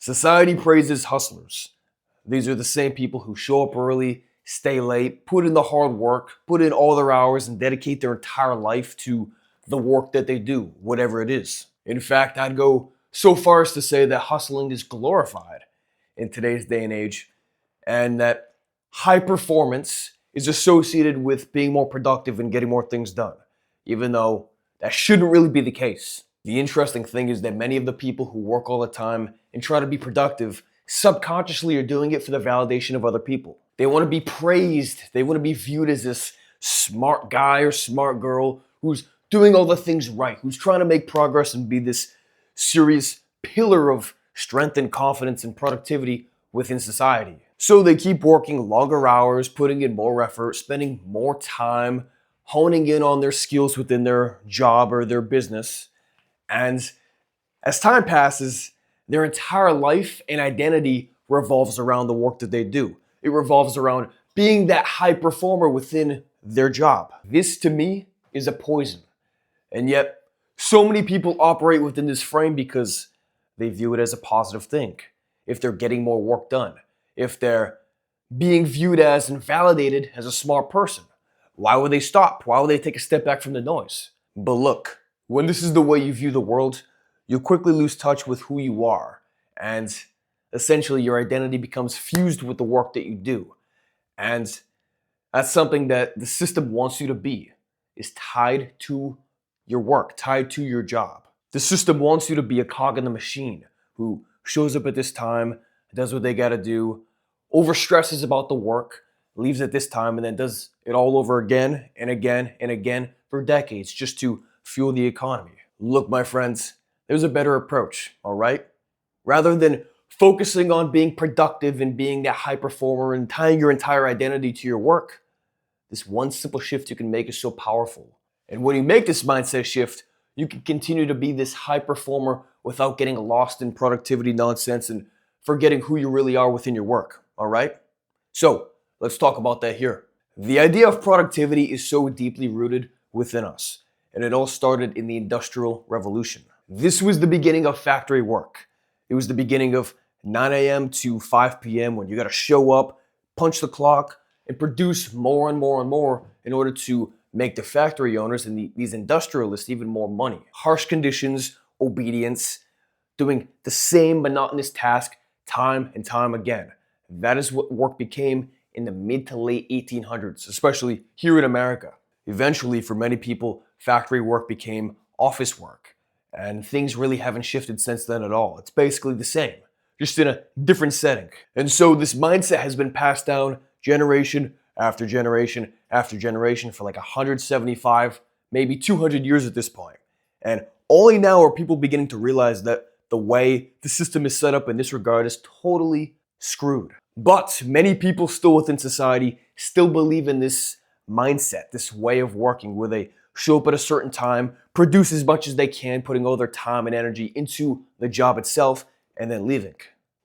Society praises hustlers. These are the same people who show up early, stay late, put in the hard work, put in all their hours, and dedicate their entire life to the work that they do, whatever it is. In fact, I'd go so far as to say that hustling is glorified in today's day and age, and that high performance is associated with being more productive and getting more things done, even though that shouldn't really be the case. The interesting thing is that many of the people who work all the time and try to be productive subconsciously are doing it for the validation of other people. They want to be praised. They want to be viewed as this smart guy or smart girl who's doing all the things right, who's trying to make progress and be this serious pillar of strength and confidence and productivity within society. So they keep working longer hours, putting in more effort, spending more time, honing in on their skills within their job or their business. And as time passes, their entire life and identity revolves around the work that they do. It revolves around being that high performer within their job. This, to me, is a poison. And yet, so many people operate within this frame because they view it as a positive thing. If they're getting more work done, if they're being viewed as and validated as a smart person, why would they stop? Why would they take a step back from the noise? But look, when this is the way you view the world, you quickly lose touch with who you are. And essentially, your identity becomes fused with the work that you do. And that's something that the system wants you to be, is tied to your work, tied to your job. The system wants you to be a cog in the machine who shows up at this time, does what they gotta do, overstresses about the work, leaves at this time, and then does it all over again and again and again for decades just to fuel the economy. Look, my friends, there's a better approach, all right? Rather than focusing on being productive and being that high performer and tying your entire identity to your work, this one simple shift you can make is so powerful. And when you make this mindset shift, you can continue to be this high performer without getting lost in productivity nonsense and forgetting who you really are within your work, all right? So let's talk about that here. The idea of productivity is so deeply rooted within us, and it all started in the Industrial Revolution. This was the beginning of factory work. It was the beginning of 9 a.m. to 5 p.m. when you got to show up, punch the clock, and produce more and more and more in order to make the factory owners and these industrialists even more money. Harsh conditions, obedience, doing the same monotonous task time and time again. That is what work became in the mid to late 1800s, especially here in America. Eventually, for many people, factory work became office work. And things really haven't shifted since then at all. It's basically the same, just in a different setting. And so this mindset has been passed down generation after generation after generation for like 175, maybe 200 years at this point. And only now are people beginning to realize that the way the system is set up in this regard is totally screwed. But many people still within society still believe in this mindset, this way of working where they show up at a certain time, produce as much as they can, putting all their time and energy into the job itself, and then leaving.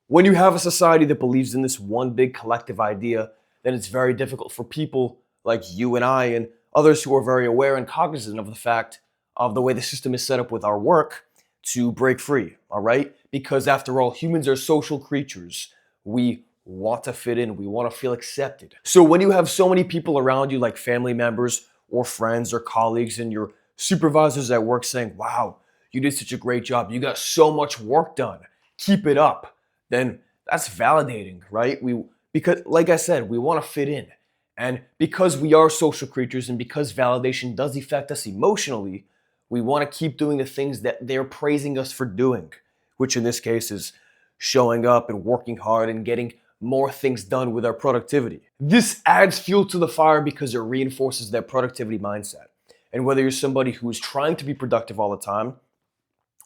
When you have a society that believes in this one big collective idea, then it's very difficult for people like you and I and others who are very aware and cognizant of the fact of the way the system is set up with our work to break free, all right? Because after all, humans are social creatures. We want to fit in. We want to feel accepted. So when you have so many people around you, like family members or friends or colleagues and your supervisors at work saying, wow, you did such a great job. You got so much work done. Keep it up. Then that's validating, right? Because like I said, we want to fit in. And because we are social creatures and because validation does affect us emotionally, we want to keep doing the things that they're praising us for doing, which in this case is showing up and working hard and getting more things done with our productivity. This adds fuel to the fire because it reinforces that productivity mindset. And whether you're somebody who's trying to be productive all the time,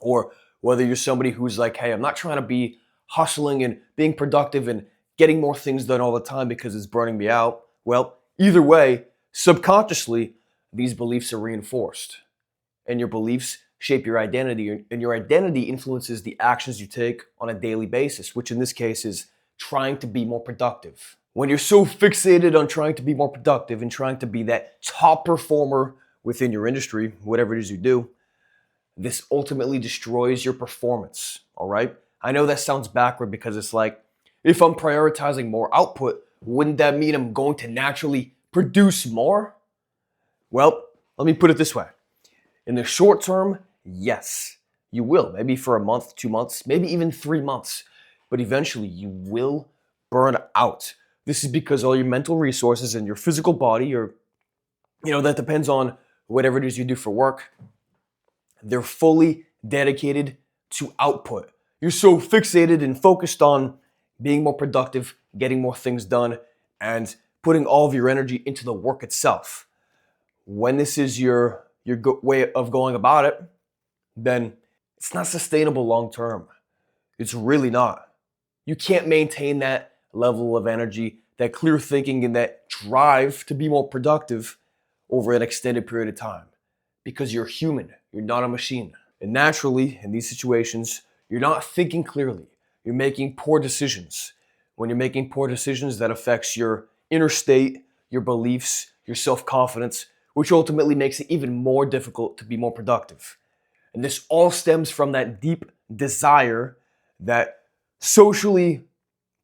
or whether you're somebody who's like, hey, I'm not trying to be hustling and being productive and getting more things done all the time because it's burning me out, well, either way, subconsciously, these beliefs are reinforced. And your beliefs shape your identity, and your identity influences the actions you take on a daily basis, which in this case is trying to be more productive. When you're so fixated on trying to be more productive and trying to be that top performer within your industry, whatever it is you do, this ultimately destroys your performance, all right? I know that sounds backward because it's like, if I'm prioritizing more output, wouldn't that mean I'm going to naturally produce more? Well, let me put it this way. In the short term, yes, you will. Maybe for a month, 2 months, maybe even 3 months. But eventually you will burn out. This is because all your mental resources and your physical body, or that depends on whatever it is you do for work, they're fully dedicated to output. You're so fixated and focused on being more productive, getting more things done, and putting all of your energy into the work itself. When this is your way of going about it, then it's not sustainable long term. It's really not. You can't maintain that level of energy, that clear thinking, and that drive to be more productive over an extended period of time. Because you're human, you're not a machine. And naturally, in these situations, you're not thinking clearly. You're making poor decisions. When you're making poor decisions, that affects your inner state, your beliefs, your self-confidence, which ultimately makes it even more difficult to be more productive. And this all stems from that deep desire, that socially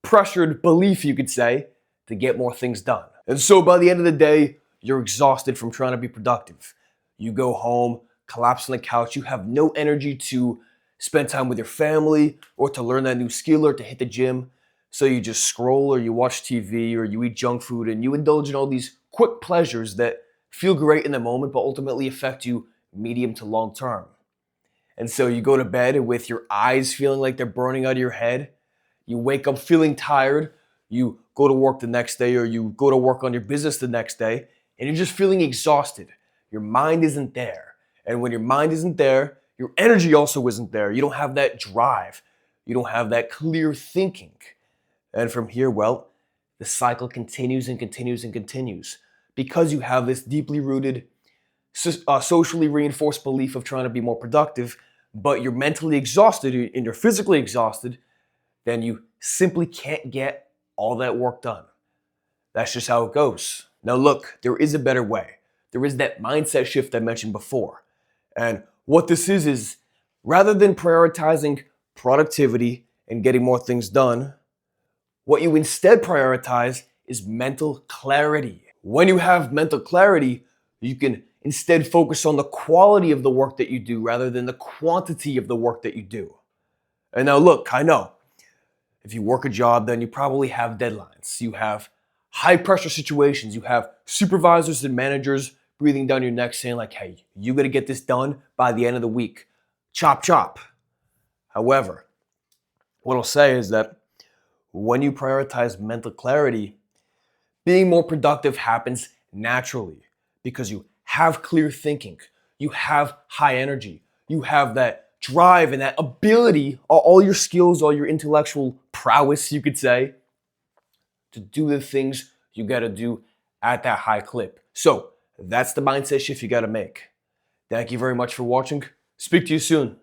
pressured belief, you could say, to get more things done. And so by the end of the day, you're exhausted from trying to be productive. You go home, collapse on the couch, you have no energy to spend time with your family or to learn that new skill or to hit the gym. So you just scroll or you watch TV or you eat junk food and you indulge in all these quick pleasures that feel great in the moment but ultimately affect you medium to long term. And so you go to bed with your eyes feeling like they're burning out of your head. You wake up feeling tired. You go to work the next day or you go to work on your business the next day and you're just feeling exhausted. Your mind isn't there. And when your mind isn't there, your energy also isn't there. You don't have that drive. You don't have that clear thinking. And from here, well, the cycle continues and continues and continues because you have this deeply rooted, socially reinforced belief of trying to be more productive, but you're mentally exhausted and you're physically exhausted, then you simply can't get all that work done. That's just how it goes. Now look, there is a better way. There is that mindset shift I mentioned before. And what this is rather than prioritizing productivity and getting more things done, what you instead prioritize is mental clarity. When you have mental clarity, you can instead focus on the quality of the work that you do rather than the quantity of the work that you do. And now look, I know, if you work a job, then you probably have deadlines. You have high pressure situations. You have supervisors and managers breathing down your neck saying like, hey, you gotta get this done by the end of the week. Chop, chop. However, what I'll say is that when you prioritize mental clarity, being more productive happens naturally because you have clear thinking, you have high energy, you have that drive and that ability, all your skills, all your intellectual prowess, you could say, to do the things you gotta do at that high clip. So that's the mindset shift you gotta make. Thank you very much for watching. Speak to you soon.